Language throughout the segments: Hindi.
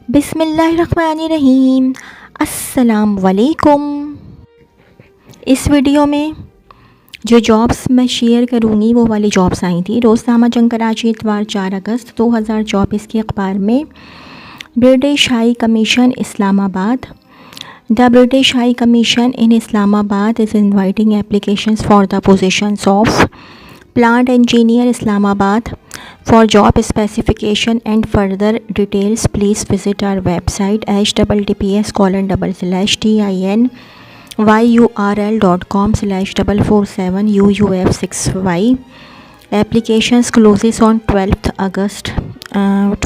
बिस्मिल्लाहिर्रहमानिर्रहीम। अस्सलाम वालेकुम। इस वीडियो में जो जॉब्स मैं शेयर करूँगी वो वाली जॉब्स आई थी। रोज़नामा जंग कराची इतवार 4 अगस्त 2024 के अखबार में। British high commission Islamabad. The British high commission in Islamabad is inviting applications for the positions of plant engineer Islamabad. For job specification and further details, please visit our website https://tinyrl.com/447UUF6Y. Applications closes on 12th August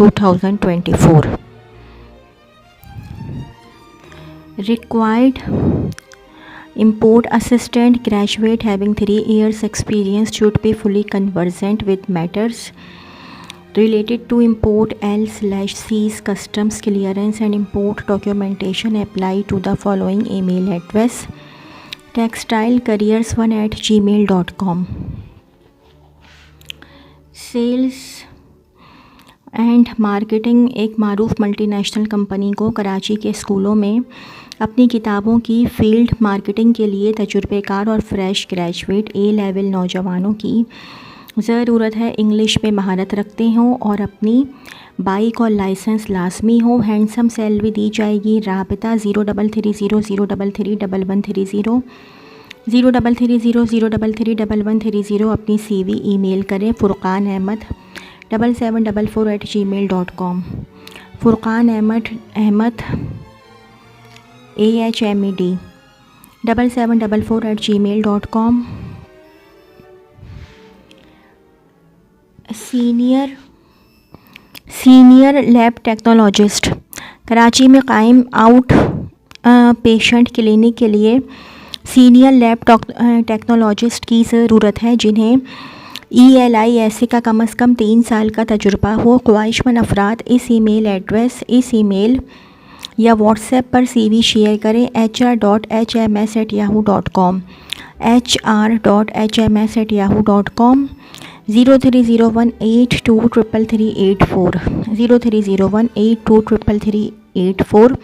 2024. Required import assistant graduate having 3 years experience should be fully conversant with matters related to import L/C's customs clearance and import documentation. Apply to the following email address: textilecareers1@gmail.com. Sales and marketing एक मारूफ मल्टीनेशनल कंपनी को कराची के स्कूलों में अपनी किताबों की फील्ड मार्केटिंग के लिए तजुर्बेकार और फ्रेश ग्रेजुएट ए लेवल नौजवानों की ज़रूरत है। इंग्लिश में महारत रखते हों और अपनी बाइक और लाइसेंस लाजमी हो। हैंडसम सैलरी दी जाएगी। राबिता 033003331130 033003331130। अपनी CV ईमेल करें Furqan Ahmed 7744@gmail.com. Furqan Ahmed AHMED 7744@gmail.com. Senior lab technologist Karachi में कायम आउट पेशेंट क्लिनिक के लिए सीनियर लैब टेक्नोलॉजिस्ट की ज़रूरत है जिन्हें ELISA का कम अज़ कम 3 साल का तजुर्बा हो। ख्वाहिशमंद अफराद इस ईमेल या व्हाट्सएप पर CV शेयर करें hr.hms@yahoo.com hr.hms@yahoo.com. 0301823384 0301823384.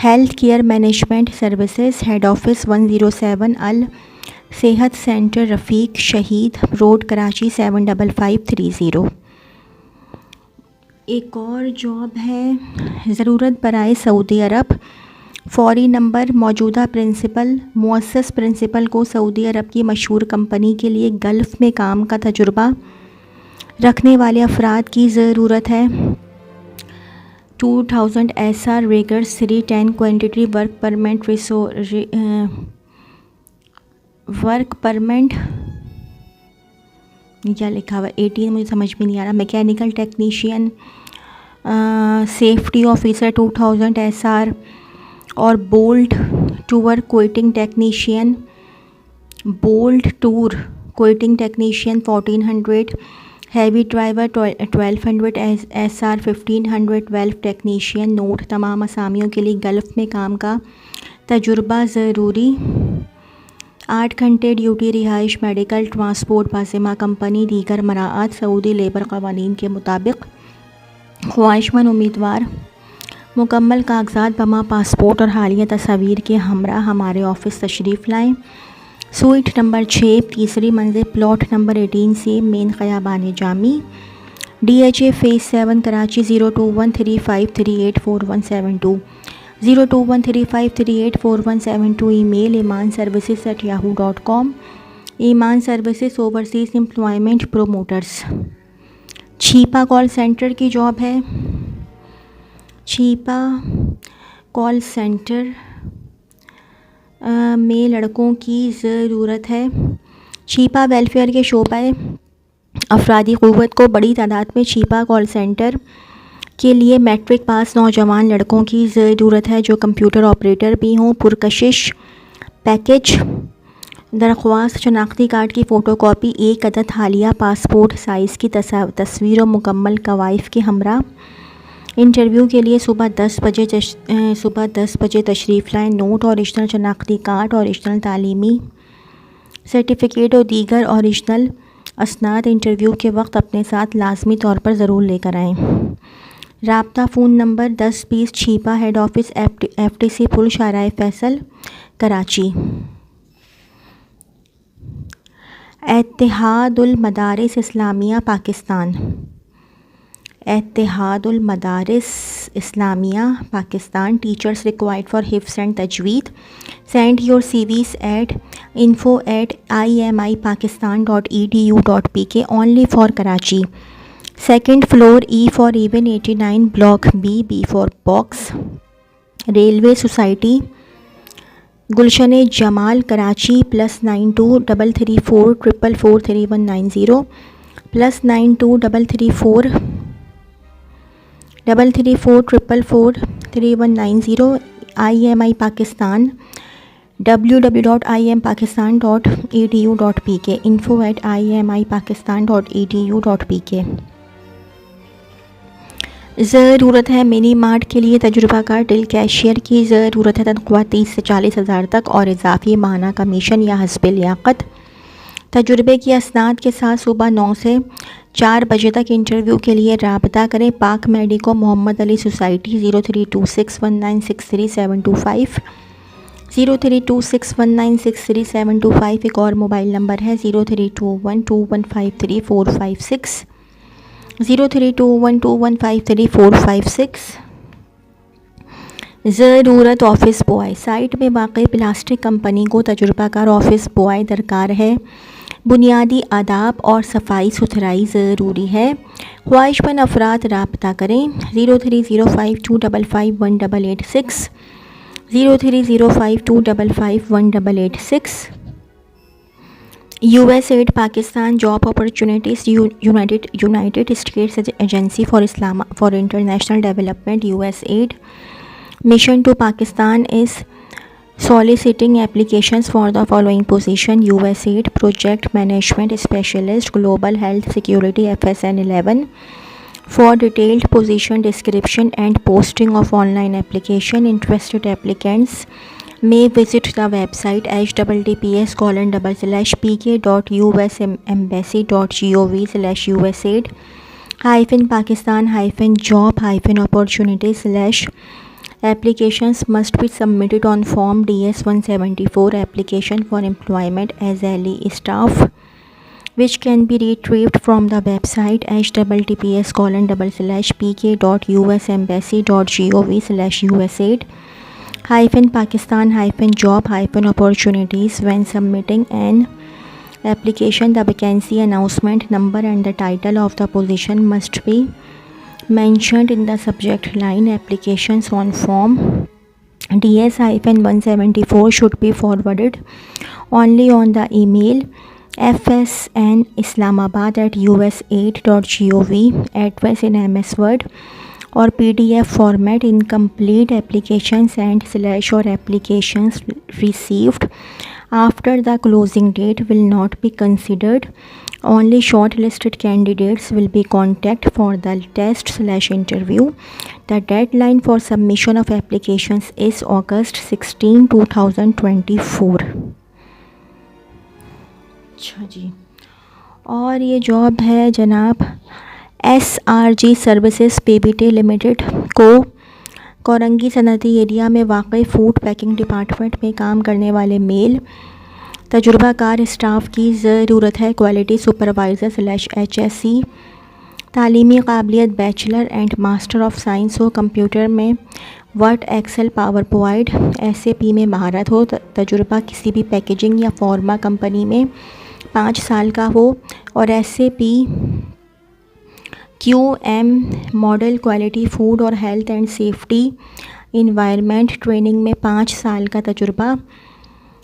Health care management services head office 107 अल सेहत सेंटर रफ़ीक शहीद रोड कराची 75530. एक और जॉब है ज़रूरत बराए सऊदी अरब. फौरी नंबर मौजूदा मुअस्सस प्रिंसिपल को सऊदी अरब की मशहूर कंपनी के लिए गल्फ़ में काम का तजुर्बा रखने वाले अफराद की ज़रूरत है. 2000 SR रेगर्स 310 क्वांटिटी वर्क परमिट क्या लिखा हुआ 18 मुझे समझ में नहीं आ रहा. Mechanical technician safety officer 2000 SR और bolt tour quitting technician 1400. Heavy driver 1200 SR 1500 12 technician. Note तमाम असामियों के लिए गल्फ़ में काम का तजुर्बा ज़रूरी. 8 घंटे ड्यूटी. रिहाइश मेडिकल ट्रांसपोर्ट बाज़िमा कंपनी. दीगर मराआत सऊदी लेबर क़वानीन के मुताबिक. ख्वाहिशमंद उम्मीदवार मुकम्मल कागज़ात बमा पासपोर्ट और हालिया तस्वीर के हमरा हमारे ऑफ़िस तशरीफ़ लाएँ. स्वीट नंबर 6 तीसरी मंजिल प्लॉट नंबर 18 से main Khayaban Jami DHA phase 7 Karachi 0213538417 0213538417. Email iman-services@yahoo.com. Iman services overseas employment promoters. Chhipa call centre की जॉब है. छीपा कॉल सेंटर में लड़कों की ज़रूरत है. छीपा वेलफेयर के शोबे अफरादी क़ुव्वत को बड़ी तादाद में छीपा कॉल सेंटर के लिए मैट्रिक पास नौजवान लड़कों की ज़रूरत है जो कंप्यूटर ऑपरेटर भी हों. पुरकशिश पैकेज. दरख्वास्त शनाख्ती कार्ड की फ़ोटोकॉपी, 1 अदद हालिया पासपोर्ट साइज़ की तस्वीर और मुकम्मल कवाइफ के हमरा. इंटरव्यू के लिए सुबह 10 बजे तशरीफ़ लाएँ. नोट ओरिजिनल शनाख्ती कार्ड, ओरिजिनल तालीमी सर्टिफिकेट और दीगर ओरिजिनल असनाद इंटरव्यू के वक्त अपने साथ लाजमी तौर पर ज़रूर लेकर आएँ. राब्ता phone number 1020 Chhipa, head office FTC पुल Shahrah Faisal Karachi. Ittehadul Madaris Islamia Pakistan, Ittehadul Madaris Islamia Pakistan. Teachers required for hifz and tajweed. Send your CVs at info@imipakistan.edu.pk only for Karachi। Second floor, E for even 89, block B for box, Railway Society, Gulshan Jamal Karachi. +923344443190 +923344443190। IMI Pakistan, www.impakistan.edu.pk, info@imipakistan.edu.pk। ज़रूरत है मिनी मार्ट के लिए तजुर्बाकार टिल कैशियर की ज़रूरत है। तनख्वाह 30 से 40 हज़ार तक और इजाफी माहाना कमीशन या हस्बे लियाकत। तजुर्बे की असनाद के साथ सुबह 9 से 4 बजे तक इंटरव्यू के लिए राबता करें। पाक मेडिको, मोहम्मद अली सोसाइटी, 0326196375, 0326196375। एक और मोबाइल नंबर है 0321215346, 0321215346। ज़रूरत ऑफिस बॉय। साइट में वाक़ई प्लास्टिक कंपनी को तजुर्बाकार ऑफिस बॉय दरकार है। बुनियादी आदाब और सफाई सुथराई ज़रूरी है। ख्वाहिशमंद अफराद राब्ता करें 0305255186, 0305255186। USAID Pakistan job opportunities. United states agency for international development USAID mission to Pakistan is soliciting applications for the following position: USAID Project Management Specialist, Global Health Security FSN 11. For detailed position description and posting of online application, interested applicants may visit the website https://pk.usaid.gov/Pakistan-job-opportunities/ Applications must be submitted on Form DS-174 application for employment as ally staff, which can be retrieved from the website https://pk.usembassy.gov/USAID-Pakistan-job-opportunities. When submitting an application, the vacancy announcement number and the title of the position must be mentioned in the subject line. Applications on Form DS-174 should be forwarded only on the email fsnislamabad@usaid.gov address in MS Word or PDF format. Incomplete applications and / or applications received after the closing date will not be considered. Only shortlisted candidates will be contacted for the test/interview. The deadline for submission of applications is August 16, 2024। अच्छा जी, और ये जॉब है जनाब SRG सर्विसेज PBT लिमिटेड को कोरंगी सनती एरिया में वाक़ई फूड पैकिंग डिपार्टमेंट में काम करने वाले मेल तजुर्बाकार स्टाफ की ज़रूरत है। Quality supervisor. तालीमी काबिलियत bachelor and master of science हो। कंप्यूटर में Word, Excel, PowerPoint, SAP में महारत हो। तजुर्बा किसी भी पैकेजिंग या फार्मा कंपनी में 5 साल का हो और SAP QM module quality food और health and safety environment training में 5 साल का तजुर्बा।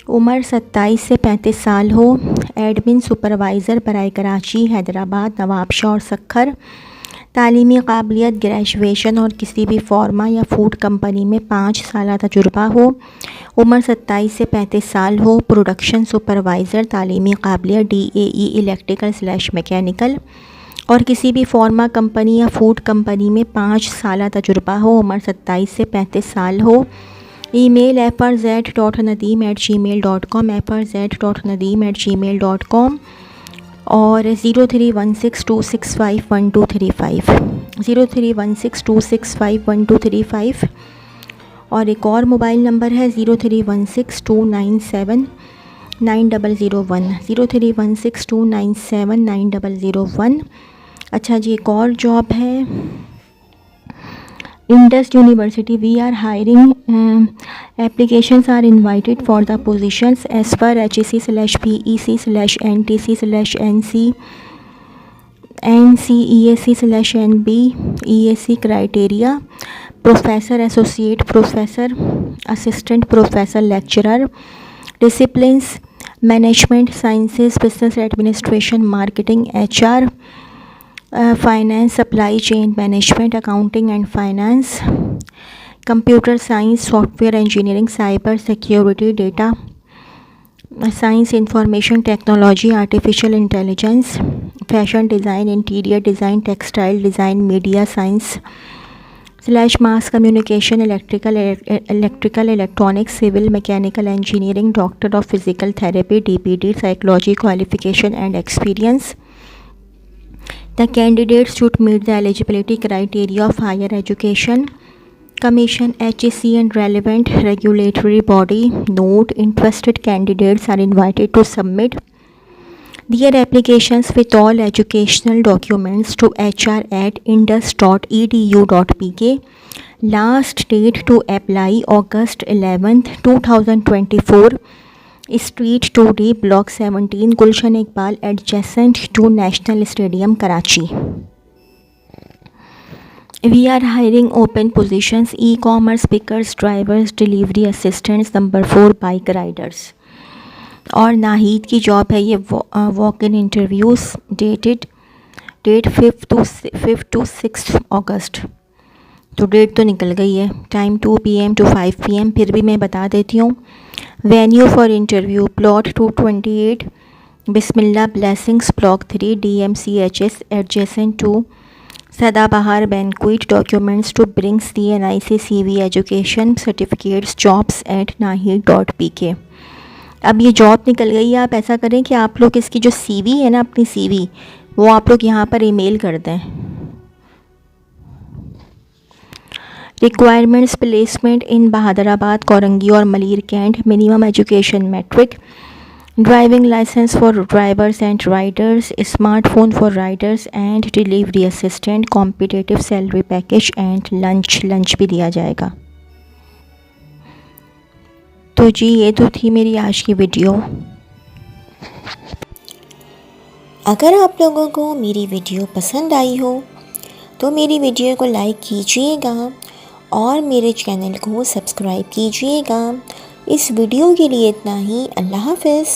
उम्र 27 से 35 साल हो। एडमिन सुपरवाइज़र बराए कराची, हैदराबाद, नवाबशाह और सक्खर। तालीमी काबिलियत ग्रेजुएशन और किसी भी फार्मा या फूड कंपनी में 5 साल तजुर्बा हो। उम्र 27 से 35 साल हो। Production supervisor. तालीमी काबिलियत DAE इलेक्ट्रिकल/मैकेनिकल और किसी भी फार्मा कंपनी या फूड कंपनी में 5 साल तजुर्बा हो। उम्र 27 से 35 साल हो। ईमेल frz.nadeem@gmail.com, frz.nadeem@gmail.com और 0316265123 5। 031626512235। और एक और मोबाइल नंबर है 0316297901, 0316297901। अच्छा जी, एक और जॉब है Indus University. We are hiring. Applications are invited for the positions as per HEC/PEC/NTC/NC/NCEAC/NB/EAC criteria: professor, associate professor, assistant professor, lecturer. Disciplines: management sciences, business administration, marketing, HR, finance, supply chain management, accounting and finance. Computer science, software engineering, cyber security, data science, information technology, artificial intelligence. Fashion design, interior design, textile design, media science / mass communication, electrical, electronics, civil, mechanical engineering. Doctor of physical therapy, DPD, psychology qualification and experience. The candidates should meet the eligibility criteria of higher education commission, HEC and relevant regulatory body. Note: interested candidates are invited to submit their applications with all educational documents to hr@indus.edu.pk. Last date to apply August 11th, 2024. Street 2D, Block 17, Gulshan Iqbal, adjacent to National Stadium, Karachi. We are hiring open positions: e-commerce pickers, drivers, delivery assistants. Number 4, bike riders. और नाहिद की जॉब है ये, walk in interviews, date 5 to 6 अगस्त। तो डेट तो निकल गई है। Time 2 PM to 5 PM। फिर भी मैं बता देती हूँ। Venue for interview: plot 228, Bismillah blessings, block 3, DMCHS, adjacent to Sadabahar banquet. Documents to bring CNIC, CV, education certificates, jobs @nahid.pk। अब ये जॉब निकल गई है। आप ऐसा करें कि आप लोग इसकी जो CV है ना, अपनी CV, वो आप लोग यहाँ पर ईमेल कर दें। Requirements: placement in Bahadurabad, Korangi और Malir Cantt. Minimum education matric. Driving licence for drivers and riders. Smartphone for riders and delivery assistant. Competitive salary package and lunch भी दिया जाएगा। तो जी, ये तो थी मेरी आज की वीडियो। अगर आप लोगों को मेरी वीडियो पसंद आई हो तो मेरी वीडियो को लाइक कीजिएगा और मेरे चैनल को सब्सक्राइब कीजिएगा। इस वीडियो के लिए इतना ही। अल्लाह हाफ़िज़।